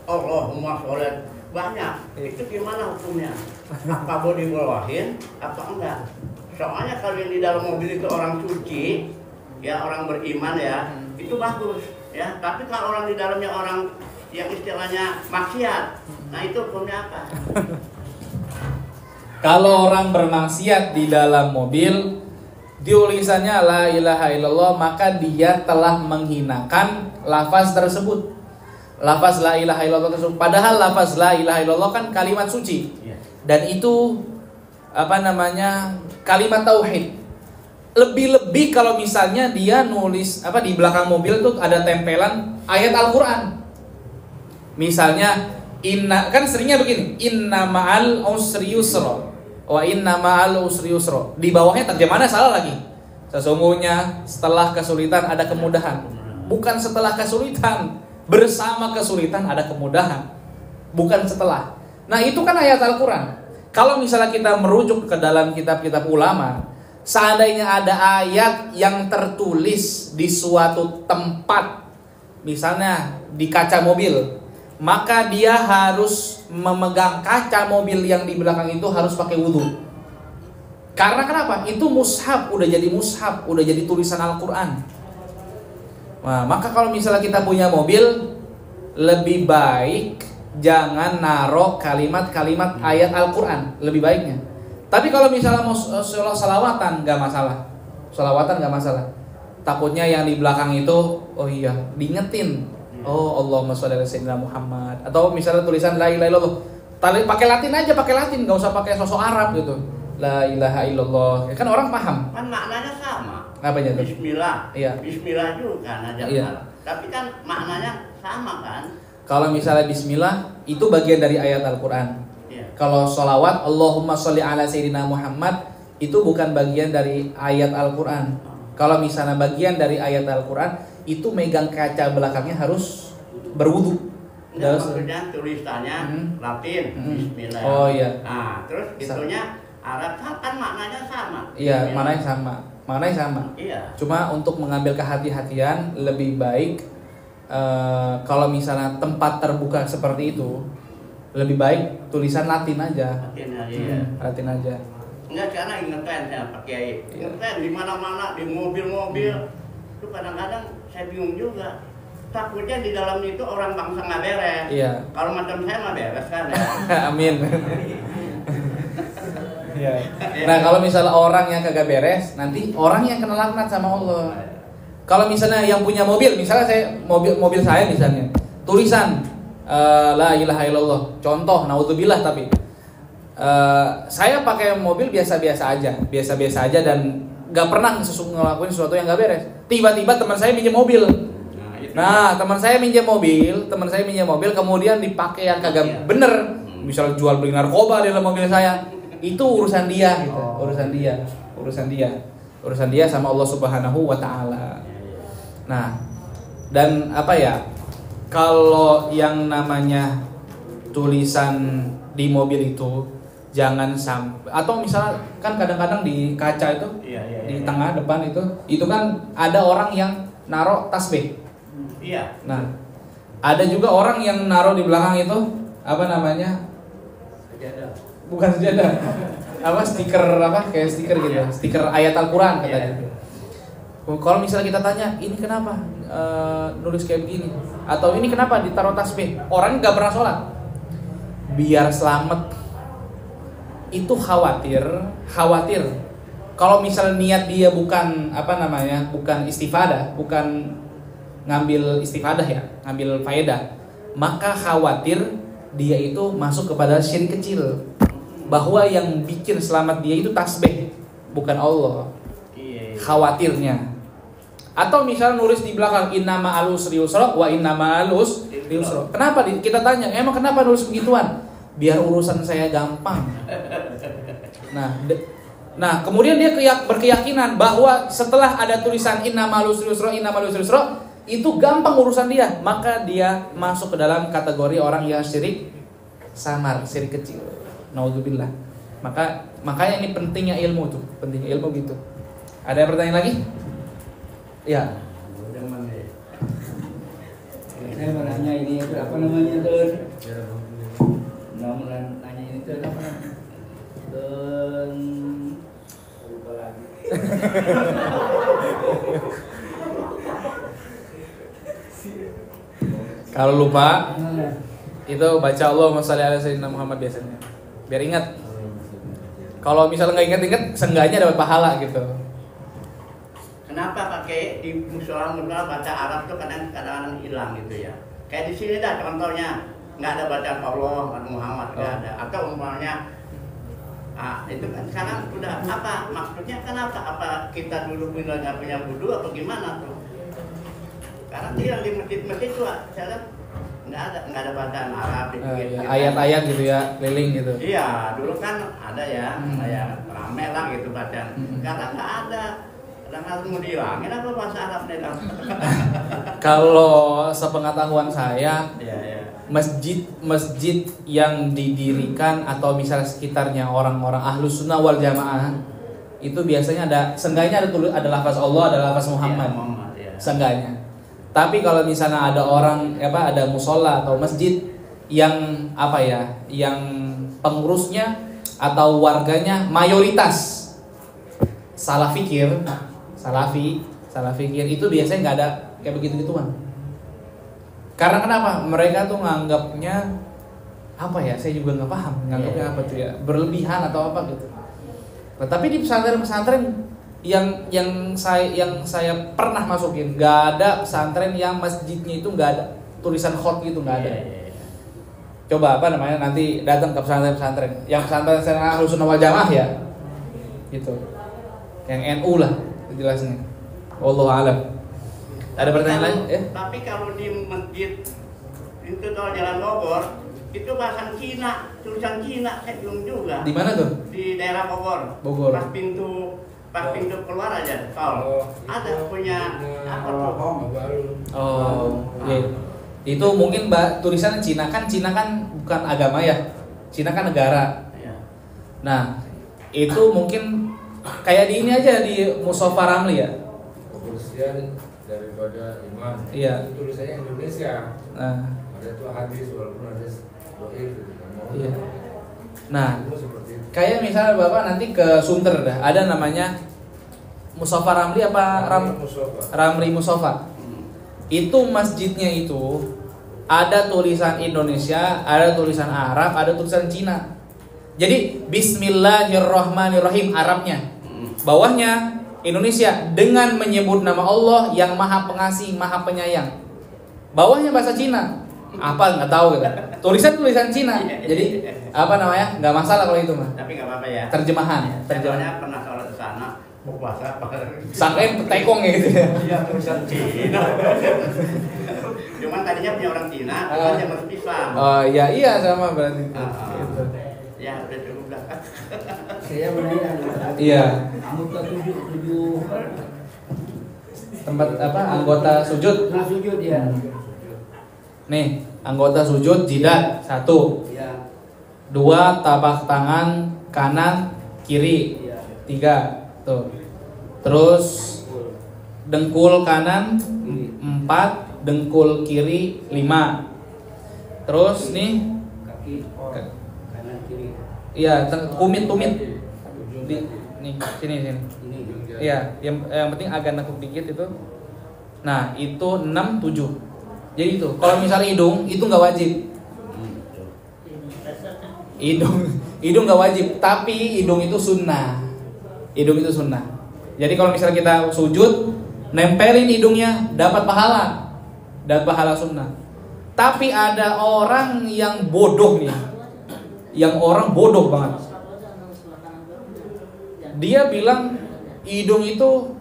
S2: Allahumma sholli, banyak. Itu gimana hukumnya? Apa boleh dibawahin apa enggak? Soalnya kalau yang di dalam mobil itu orang suci, ya orang beriman ya, itu bagus ya. Tapi kalau orang di dalamnya orang yang istilahnya maksiat, nah itu hukumnya apa?
S1: Kalau orang bermaksiat di dalam mobil, tulisannya la ilaha illallah, maka dia telah menghinakan lafaz tersebut. Lafaz la ilaha illallah tersebut. Padahal lafaz la ilaha illallah kan kalimat suci. Dan itu kalimat tauhid. Lebih-lebih kalau misalnya dia nulis di belakang mobil tuh ada tempelan ayat Al-Qur'an. Misalnya kan seringnya begini, inna ma'al usri yusra wa inna ma'al usri yusra. Di bawahnya terjemahannya salah lagi. Sesungguhnya setelah kesulitan ada kemudahan. Bukan setelah kesulitan, bersama kesulitan ada kemudahan. Bukan setelah. Nah, itu kan ayat Al-Qur'an. Kalau misalnya kita merujuk ke dalam kitab-kitab ulama, seandainya ada ayat yang tertulis di suatu tempat, misalnya di kaca mobil, maka dia harus memegang kaca mobil yang di belakang itu harus pakai wudhu. Karena kenapa? Itu mushaf, udah jadi tulisan Al-Quran. Nah, maka kalau misalnya kita punya mobil, lebih baik jangan naruh kalimat-kalimat ayat Al-Quran, lebih baiknya. Tapi kalau misalnya mau salawatan nggak masalah. Takutnya yang di belakang itu, diingetin. Allahumma sholli ala sayyidina Muhammad. Atau misalnya tulisan la ilaha illallah, pakai Latin aja, nggak usah pakai sosok Arab gitu. La ilaha illallah. Kan orang paham.
S2: Kan maknanya sama.
S1: Apanya tuh?
S2: Bismillah.
S1: Iya.
S2: Bismillah juga kan aja.
S1: Iya.
S2: Tapi kan maknanya sama kan?
S1: Kalau misalnya bismillah itu bagian dari ayat Al-Qur'an.
S2: Iya.
S1: Kalau sholawat Allahumma sholli ala sayyidina Muhammad itu bukan bagian dari ayat Al-Qur'an. Kalau misalnya bagian dari ayat Al-Qur'an, itu megang kaca belakangnya harus berwudu.
S2: Maksudnya tulisannya Latin, Bismillah.
S1: Oh iya.
S2: Nah, terus itunya Arab kan maknanya sama.
S1: Iya, maknanya sama.
S2: Iya.
S1: Cuma untuk mengambil kehati-hatian lebih baik kalau misalnya tempat terbuka seperti itu, lebih baik tulisan Latin aja. Latin aja.
S2: Enggak, karena ingetan saya Pak Kiai. Ingetan di mana-mana, di mobil-mobil. Itu kadang-kadang saya bingung juga. Takutnya di dalam itu orang bangsa nggak beres.
S1: Iya.
S2: Kalau macam saya mah beres kan ya.
S1: Amin. Nah, kalau misalnya orang yang kagak beres, nanti orang yang kena laknat sama Allah. Kalau misalnya yang punya mobil, misalnya mobil saya misalnya, tulisan la ilaha illallah, contoh, naudzubillah, tapi saya pakai mobil biasa-biasa aja dan nggak pernah ngelakuin sesuatu yang nggak beres. Tiba-tiba teman saya minjem mobil. Nah, teman saya minjem mobil, kemudian dipakai yang kagak bener, misal jual beli narkoba di dalam mobil saya, itu urusan dia, gitu. Urusan dia sama Allah Subhanahu wa Ta'ala. Nah, dan apa ya? Kalau yang namanya tulisan di mobil itu jangan sampai, atau misalnya kan kadang-kadang di kaca itu, di tengah depan itu kan ada orang yang naruh tasbih.
S2: Iya.
S1: Nah, ada juga orang yang naruh di belakang itu apa namanya?
S2: Sejadah.
S1: Bukan sejadah. Apa stiker kayak stiker gitu, stiker ayat Al-Qur'an katanya. Kalau misalnya kita tanya, ini kenapa nulis kayak begini? Atau ini kenapa ditaruh tasbih? Orang nggak pernah sholat. Biar selamat. Itu khawatir. Kalau misalnya niat dia bukan bukan istifadah, bukan ngambil istifadah ya, ngambil faedah, maka khawatir dia itu masuk kepada syirik kecil. Bahwa yang bikin selamat dia itu tasbih, bukan Allah. Khawatirnya. Atau misalnya nulis di belakang innama alus yusra wa innama alus yusra. Kenapa kita tanya, emang kenapa nulis begituan? Biar urusan saya gampang. Nah, kemudian dia berkeyakinan bahwa setelah ada tulisan innama alus yusra itu gampang urusan dia, maka dia masuk ke dalam kategori orang yang syirik samar, syirik kecil. Naudzubillah. Makanya ini pentingnya ilmu tuh, pentingnya ilmu gitu. Ada pertanyaan lagi? Ya.
S3: Saya mau nanya ini apa namanya tuh? Nanya ini tuh apa namanya? Lupa lagi.
S1: Kalau lupa, itu baca Allahumma shalli ala sayyidina Muhammad biasanya. Biar ingat. Kalau misalnya nggak ingat-ingat, seenggaknya dapat pahala gitu.
S2: Kenapa pakai di musola baca Arab tuh kadang-kadang hilang gitu ya? Kayak di sini dah contohnya, nggak ada bacaan Allah, Muhammad nggak ada. Atau umpamanya, itu kan sekarang sudah apa? Maksudnya kenapa? Apa kita dulu nggak punya wudu atau gimana tuh? Karena dia di masjid-masjid itu, saya nggak ada bacaan Arab itu.
S1: Ya, ayat-ayat gitu ya, keliling gitu.
S2: Iya, dulu kan ada ya, kayak rame lah gitu bacaan. Karena nggak ada. Kadang mau dihilangin apa bahasa Arab nih?
S1: Kalau sepengetahuan saya, masjid yang didirikan atau misalnya sekitarnya orang-orang ahlus sunnah wal jamaah itu biasanya seenggaknya ada lafaz Allah, ada lafaz Muhammad, seenggaknya. Tapi kalau misalnya ada orang ada musola atau masjid yang yang pengurusnya atau warganya mayoritas salah fikir, itu biasanya nggak ada kayak begitu-gituan. Karena kenapa? Mereka tuh nganggapnya saya juga nggak paham nganggapnya apa tuh ya, berlebihan atau apa gitu. Tetapi di pesantren-pesantren yang saya pernah masukin, nggak ada pesantren yang masjidnya itu nggak ada tulisan khot gitu, nggak ada. Coba nanti datang ke pesantren-pesantren yang pesantren Ahlus Sunnah wal Jamaah ya, gitu, yang NU lah jelasnya. Wallahu a'lam. Ada pertanyaan lain?
S2: Tapi kalau di masjid itu tol Jalan Bogor itu bahasa Cina, tulisan Cina, saya belum juga.
S1: Di mana tuh?
S2: Di daerah Bogor. Pas pintu keluar aja tol. Ada punya apa tuh?
S1: Iya. Itu mungkin tulisan Cina kan bukan agama ya. Cina kan negara. Nah, itu mungkin kayak di ini aja di Musofa Ramli ya.
S4: Kebersihan daripada iman.
S1: Iya.
S4: Itu tulisannya Indonesia.
S1: Nah,
S4: ada itu hadis walaupun hadis dhaif gitu.
S1: Iya. Nah, kayak misalnya Bapak nanti ke Sunter dah, ada namanya Musofa Ramli Ramli Musofa. Itu masjidnya itu ada tulisan Indonesia, ada tulisan Arab, ada tulisan Cina. Jadi Bismillahirrahmanirrahim Arabnya. Bawahnya Indonesia dengan menyebut nama Allah yang Maha Pengasih, Maha Penyayang. Bawahnya bahasa Cina. Apa nggak tahu gitu. Tulisan Cina. Jadi apa namanya? Nggak masalah kalau itu mah.
S2: Tapi nggak apa-apa ya.
S1: Terjemahan.
S2: Terjemahannya pernah sholat ke sana. Mau puasa apa?
S1: Sangkain petekong gitu ya.
S2: Iya, tulisan Cina. Cuman tadinya punya orang Cina, cuman dia masuk Islam.
S1: Oh iya sama berarti. Gitu.
S2: Ya udah cukup dah.
S3: Saya menanya.
S1: Iya.
S3: Anggota tujuh
S1: Tempat apa? Anggota sujud.
S3: nah sujud ya.
S1: Nih, anggota sujud jidat 1.
S3: Ya.
S1: 2 tapak tangan kanan kiri.
S3: Ya.
S1: 3. Tuh. Terus dengkul kanan 4, dengkul kiri 5. Terus nih
S3: Kaki kanan kiri.
S1: iya, tumit. Di nih, sini.
S3: Ini.
S1: Iya, yang penting agak nekuk dikit itu. Nah, itu 6, 7. Jadi itu, kalau misalnya hidung itu nggak wajib. Hidung nggak wajib, tapi hidung itu sunnah. Jadi kalau misalnya kita sujud, nempelin hidungnya, dapat pahala sunnah. Tapi ada orang yang bodoh nih, orang bodoh banget. Dia bilang hidung itu,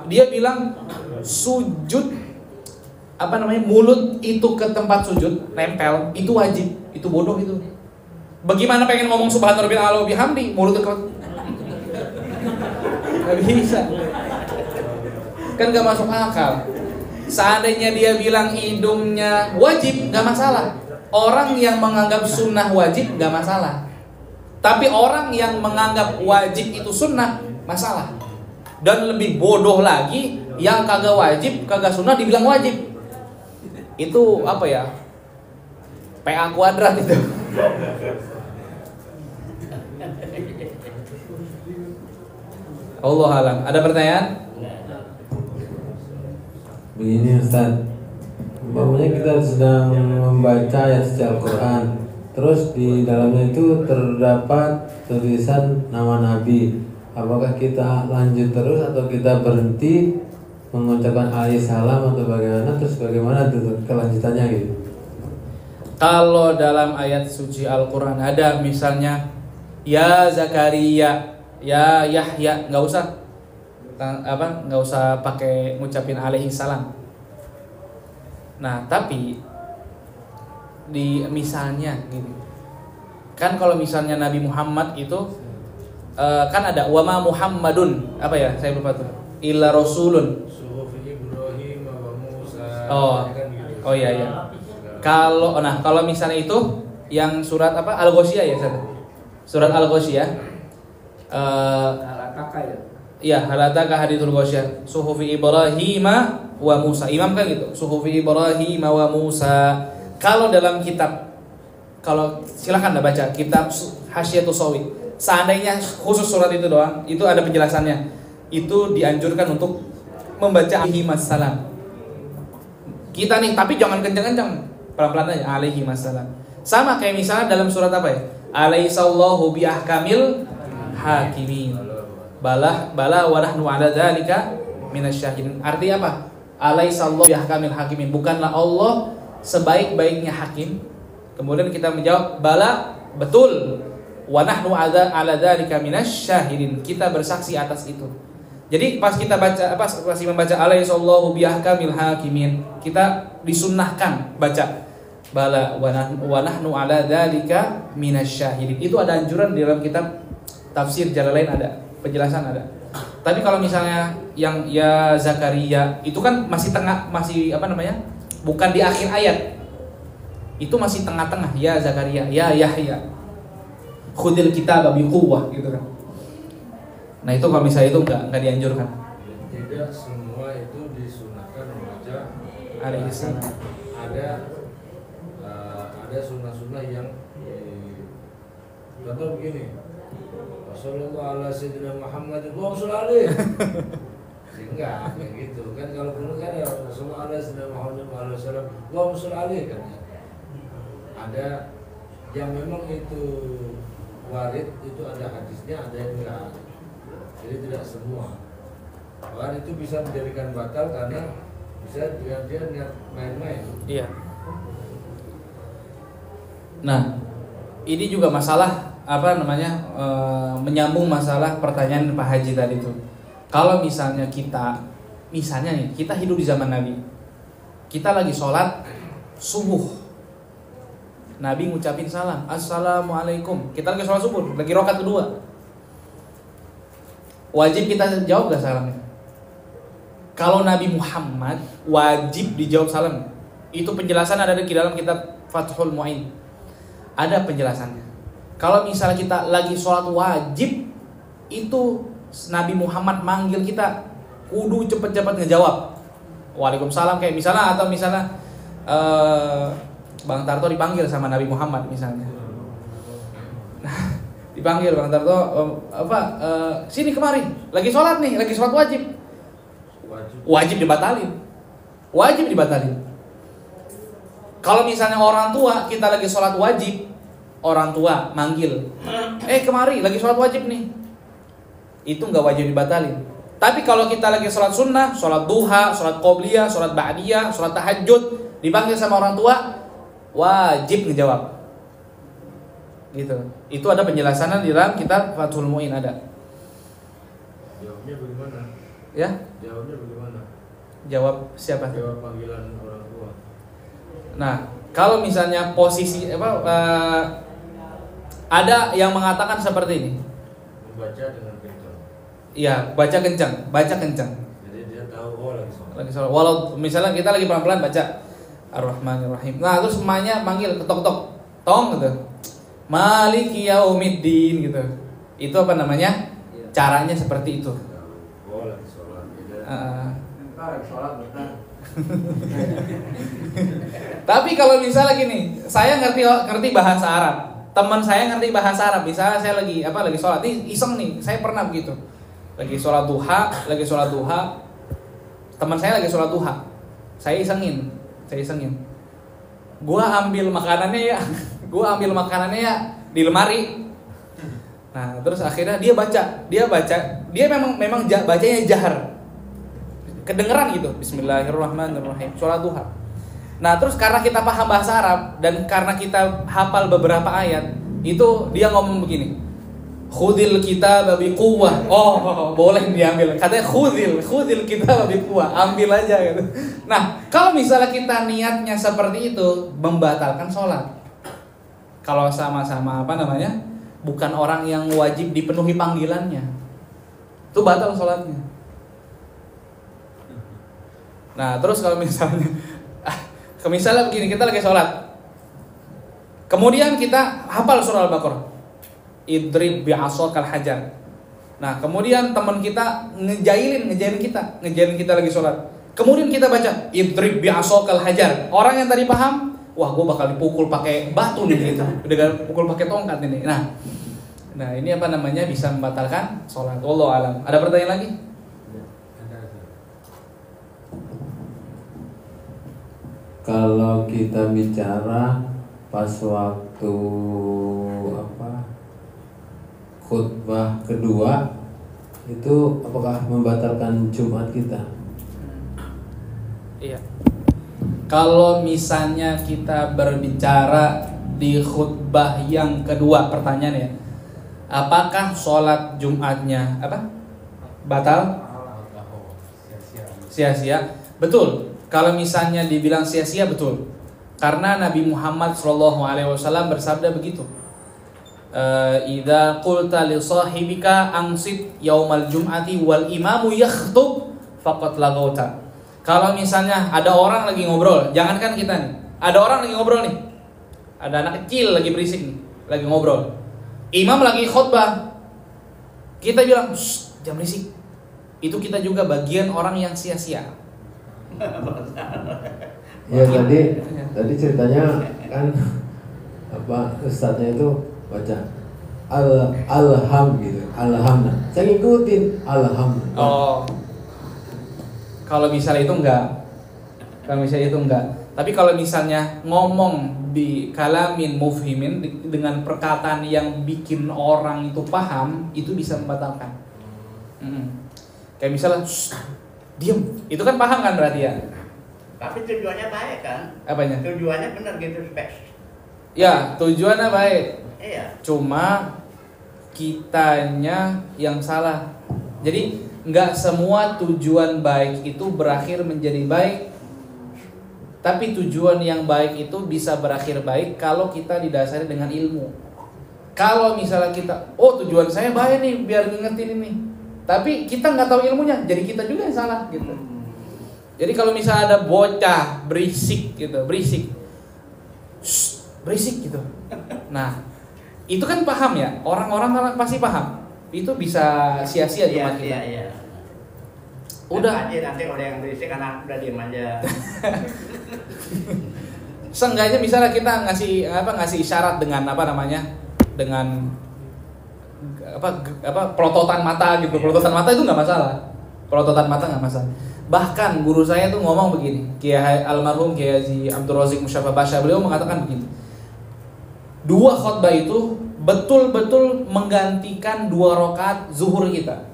S1: dia bilang sujud mulut itu ke tempat sujud nempel itu wajib. Itu bodoh itu. Bagaimana pengen ngomong subhana rabbil a'la wa bihamdi mulut ke nggak bisa, kan nggak masuk akal. Seandainya dia bilang hidungnya wajib nggak masalah, orang yang menganggap sunnah wajib nggak masalah. Tapi orang yang menganggap wajib itu sunnah masalah. Dan lebih bodoh lagi yang kagak wajib kagak sunnah dibilang wajib. Itu apa ya? PA kuadrat itu. Allah alam. Ada pertanyaan?
S5: Begini Ustaz, umpamanya kita sedang membaca ayat suci Al-Quran, terus di dalamnya itu terdapat tulisan nama Nabi. Apakah kita lanjut terus atau kita berhenti mengucapkan alaihi salam atau bagaimana? Terus bagaimana tuh kelanjutannya gitu?
S1: Kalau dalam ayat suci Al-Quran ada misalnya ya Zakaria, ya Yahya, nggak usah pakai ngucapin alaihi salam. Nah tapi di misalnya gini, kan kalau misalnya Nabi Muhammad itu kan ada wama Muhammadun, apa ya, saya lupa tuh, illa rasulun. Oh iya. Kalau misalnya itu yang surat apa Al-Ghasyiyah ya, surat Al-Ghasyiyah.
S3: Al-Ataka ya.
S1: Iya, halataka hadithul Ghasyiyah. Suhufi Ibrahim wa Musa. Imam kan gitu. Suhufi Ibrahim wa Musa. Kalau dalam kitab, kalau silakan baca kitab Hasyiatus Shawi. Seandainya khusus surat itu doang, itu ada penjelasannya. Itu dianjurkan untuk membaca alaihi wassalam. Kita nih, tapi jangan kencang-kencang. Pelan-pelan aja, alaihi wassalam. Sama kayak misalnya dalam surat apa ya? Alaihissallahu biahkamil hakimin. Bala wa nahnu ala dzalika minasyahidin. Artinya apa? Alaihissallahu biahkamil hakimin. Bukanlah Allah sebaik-baiknya hakim. Kemudian kita menjawab, bala, betul. Wa nahnu ala dzalika minasyahidin. Kita bersaksi atas itu. Jadi pas kita baca pas membaca alaihissallahu biahkamil hakimin, kita disunnahkan baca bala wa nahnu ala dzalika minasyahidin. Itu ada anjuran di dalam kitab tafsir Jalalain, ada penjelasan ada. Tapi kalau misalnya yang ya Zakaria itu kan masih bukan di akhir ayat. Itu masih tengah-tengah, ya Zakaria, ya Yahya. Khudil kitaba biquwwah gitu kan. Nah itu kalau misalnya itu enggak dianjurkan.
S4: Tidak semua itu disunahkan membaca
S1: Alaihi salam.
S4: Ada sunnah-sunnah yang contoh begini. Wassallallahu ala sayyidina Muhammad wa sallallahu enggak kayak gitu kan. Kalau perlu kan ya Wassallallahu ala sayyidina Muhammad wa sallam wa sallallahu kan. Ada yang memang itu warid, itu ada hadisnya, ada yang enggak. Jadi tidak semua. Bahkan itu bisa menjadikan batal karena bisa dia niat main-main.
S1: Iya. Nah, ini juga masalah menyambung masalah pertanyaan Pak Haji tadi itu. Kalau misalnya kita hidup di zaman Nabi, kita lagi sholat subuh, Nabi ngucapin salam, assalamualaikum. Kita lagi sholat subuh, lagi rakaat kedua. Wajib kita jawab gak salamnya? Kalau Nabi Muhammad wajib dijawab salam. Itu penjelasan ada di dalam kitab Fathul Mu'in. Ada penjelasannya. Kalau misalnya kita lagi sholat wajib, itu Nabi Muhammad manggil kita, kudu cepet-cepet ngejawab. Waalaikumsalam kayak misalnya, atau misalnya Bang Tarto dipanggil sama Nabi Muhammad misalnya. Dipanggil Bang Tarto, sini kemari, lagi sholat nih, lagi sholat wajib. Wajib dibatalin. Kalau misalnya orang tua, kita lagi sholat wajib, orang tua manggil, kemari, lagi sholat wajib nih, itu nggak wajib dibatalin. Tapi kalau kita lagi sholat sunnah, sholat duha, sholat qobliyah, sholat ba'diyah, sholat tahajud, dipanggil sama orang tua, wajib ngejawab. Gitu. Itu ada penjelasannya di dalam kitab Fathul Mu'in ada.
S4: Jawabnya bagaimana?
S1: Ya?
S4: Jawabnya bagaimana?
S1: Jawab siapa?
S4: Jawab panggilan orang tua.
S1: Nah, kalau misalnya posisi ada yang mengatakan seperti ini.
S4: Membaca dengan kencang.
S1: Iya, baca kencang.
S4: Jadi dia tahu
S1: Lagi sholat. Walau misalnya kita lagi pelan-pelan baca Ar-Rahmanir-Rahim. Nah, terus emaknya manggil ketok-ketok, tong gitu. Maliki yaumiddin gitu. Itu apa namanya? Caranya seperti itu.
S4: Lagi sholat.
S2: Lagi sholat benar.
S1: Tapi kalau misalnya gini, saya ngerti bahasa Arab, teman saya ngerti bahasa Arab, misalnya saya lagi sholat, ini iseng nih, saya pernah begitu, lagi sholat duha, teman saya lagi sholat duha, saya isengin, gua ambil makanannya ya di lemari. Nah terus akhirnya dia baca, dia memang bacanya jahar, kedengeran gitu, Bismillahirrahmanirrahim, sholat duha. Nah terus karena kita paham bahasa Arab dan karena kita hafal beberapa ayat, itu dia ngomong begini, khudil kitab biquwwah. Oh, boleh diambil. Katanya khudil kitab biquwwah, ambil aja gitu. Nah, kalau misalnya kita niatnya seperti itu, membatalkan sholat. Kalau sama-sama bukan orang yang wajib dipenuhi panggilannya, itu batal sholatnya. Nah, terus kalau misalnya begini, kita lagi sholat, kemudian kita hafal surah Al-Baqarah, idrib bi'asokal hajar. Nah kemudian teman kita ngejailin kita lagi sholat, kemudian kita baca idrib bi'asokal hajar. Orang yang tadi paham, wah gue bakal dipukul pakai batu nih gitu, dengan pukul pakai tongkat ini. Nah ini bisa membatalkan sholat. Wallahu alam. Ada pertanyaan lagi?
S5: Kalau kita bicara pas waktu khutbah kedua, itu apakah membatalkan Jumat kita?
S1: Iya. Kalau misalnya kita berbicara di khutbah yang kedua, pertanyaannya, apakah sholat Jumatnya batal? Sia-sia? Betul. Kalau misalnya dibilang sia-sia, betul. Karena Nabi Muhammad SAW bersabda begitu. Idza qulta li sahibika ansit yaumal jum'ati wal imamu yakhtub faqad lagauta. Kalau misalnya ada orang lagi ngobrol, jangankan kita nih, ada orang lagi ngobrol nih, ada anak kecil lagi berisik nih, lagi ngobrol, imam lagi khutbah, kita bilang jangan berisik, itu kita juga bagian orang yang sia-sia.
S5: Ya tadi ceritanya kan ustadznya itu baca alham gitu, alhamna. Saya ngikutin alham.
S1: Oh. Kalau misalnya itu enggak. Tapi kalau misalnya ngomong di kalamin mufhimin dengan perkataan yang bikin orang itu paham, itu bisa membatalkan. Kayak misalnya, diem, itu kan paham kan berarti ya?
S2: Tapi tujuannya baik kan?
S1: Apanya?
S2: Tujuannya benar gitu, spes.
S1: Ya, tujuannya baik.
S2: Iya.
S1: Cuma kitanya yang salah. Jadi nggak semua tujuan baik itu berakhir menjadi baik. Tapi tujuan yang baik itu bisa berakhir baik kalau kita didasari dengan ilmu. Kalau misalnya kita, tujuan saya baik nih biar ngingetin ini, tapi kita nggak tahu ilmunya, jadi kita juga yang salah gitu. Jadi kalau misalnya ada bocah berisik gitu, berisik gitu. Nah, itu kan paham ya, orang-orang pasti paham. Itu bisa sia-sia cuma kita.
S2: Iya.
S1: Udah
S2: aja nanti kalau yang berisik karena udah diem aja.
S1: Seenggaknya misalnya kita ngasih isyarat dengan dengan pelototan mata gitu. Pelototan mata itu nggak masalah. Pelototan mata nggak masalah. Bahkan guru saya tuh ngomong begini, Kiai almarhum Kiai Haji Abdul Razik Musyafa Basha, beliau mengatakan begini. 2 khutbah itu betul-betul menggantikan 2 rakaat zuhur kita.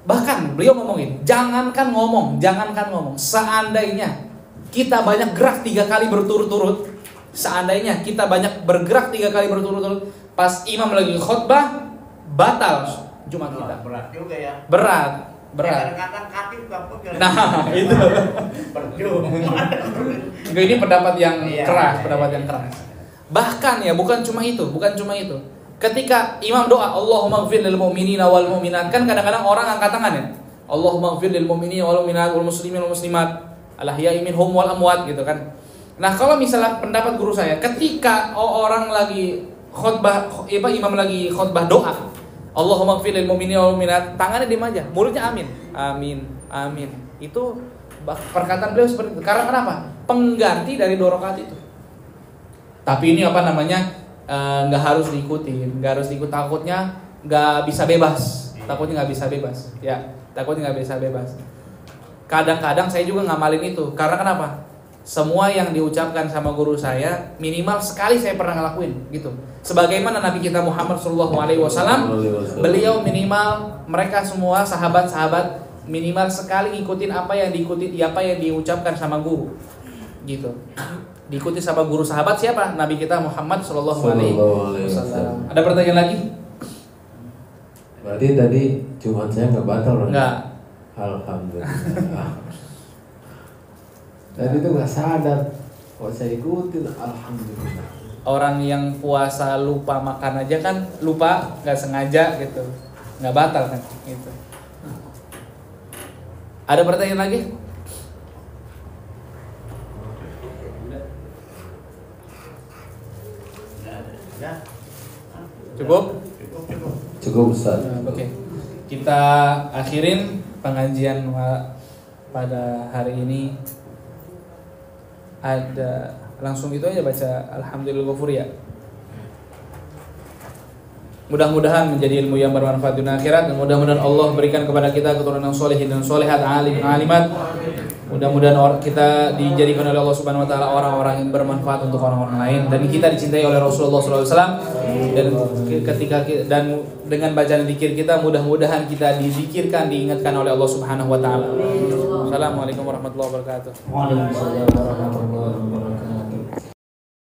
S1: Bahkan beliau ngomongin, jangankan ngomong, seandainya kita banyak gerak 3 kali berturut-turut, seandainya kita banyak bergerak 3 kali berturut-turut, pas imam lagi khutbah, batal Jumat kita.
S2: Berat juga ya.
S1: Berat.
S2: Kadang-kadang kaki juga pegel.
S1: Nah, itu.
S2: Percuma.
S1: Ini pendapat yang keras,
S2: Iya.
S1: pendapat yang keras. Bahkan ya, bukan cuma itu. Ketika imam doa, Allahumma ighfir lil mu'minina wal mu'minat, kan kadang-kadang orang angkat tangan ya. Allahumma ighfir lil mu'minina wal mu'minat wal muslimin wal muslimat, al-ahya'i minhum wal amwat gitu kan. Nah, kalau misalnya pendapat guru saya, ketika orang lagi khutbah, imam lagi khutbah doa, Allahumma ighfir lil mu'minina wal mu'minat, tangannya diam aja, mulutnya amin. Amin. Itu perkataan beliau seperti itu. Karena kenapa? Pengganti dari 2 rakaat itu. Tapi ini nggak harus diikuti, takutnya nggak bisa bebas, takutnya nggak bisa bebas. Kadang-kadang saya juga ngamalin itu, karena kenapa? Semua yang diucapkan sama guru saya minimal sekali saya pernah ngelakuin gitu. Sebagaimana Nabi kita Muhammad SAW, beliau minimal, mereka semua sahabat-sahabat minimal sekali ngikutin apa yang diucapkan sama guru gitu. Diikuti sama guru sahabat siapa? Nabi kita Muhammad SAW. Ada pertanyaan lagi?
S5: Berarti tadi Jumat saya nggak batal,
S1: Nggak.
S5: Alhamdulillah. Tadi itu nggak sadar, saya ikutin, alhamdulillah.
S1: Orang yang puasa lupa makan aja kan, lupa nggak sengaja gitu, nggak batal kan? Gitu. Ada pertanyaan lagi?
S5: Cukup Ustaz.
S1: Oke. Kita akhirin pengajian pada hari ini. Ada langsung itu aja baca Alhamdulillah Ghafur ya. Mudah-mudahan menjadi ilmu yang bermanfaat dunia akhirat, dan mudah-mudahan Allah berikan kepada kita keturunan solehin dan solehat, alim dan alimat. Mudah-mudahan kita dijadikan oleh Allah Subhanahu wa taala orang-orang yang bermanfaat untuk orang-orang lain, dan kita dicintai oleh Rasulullah SAW. Dan dengan bacaan zikir kita, mudah-mudahan kita dizikirkan, diingatkan oleh Allah Subhanahu wa taala. Assalamualaikum warahmatullahi wabarakatuh.
S3: Waalaikumsalam warahmatullahi wabarakatuh.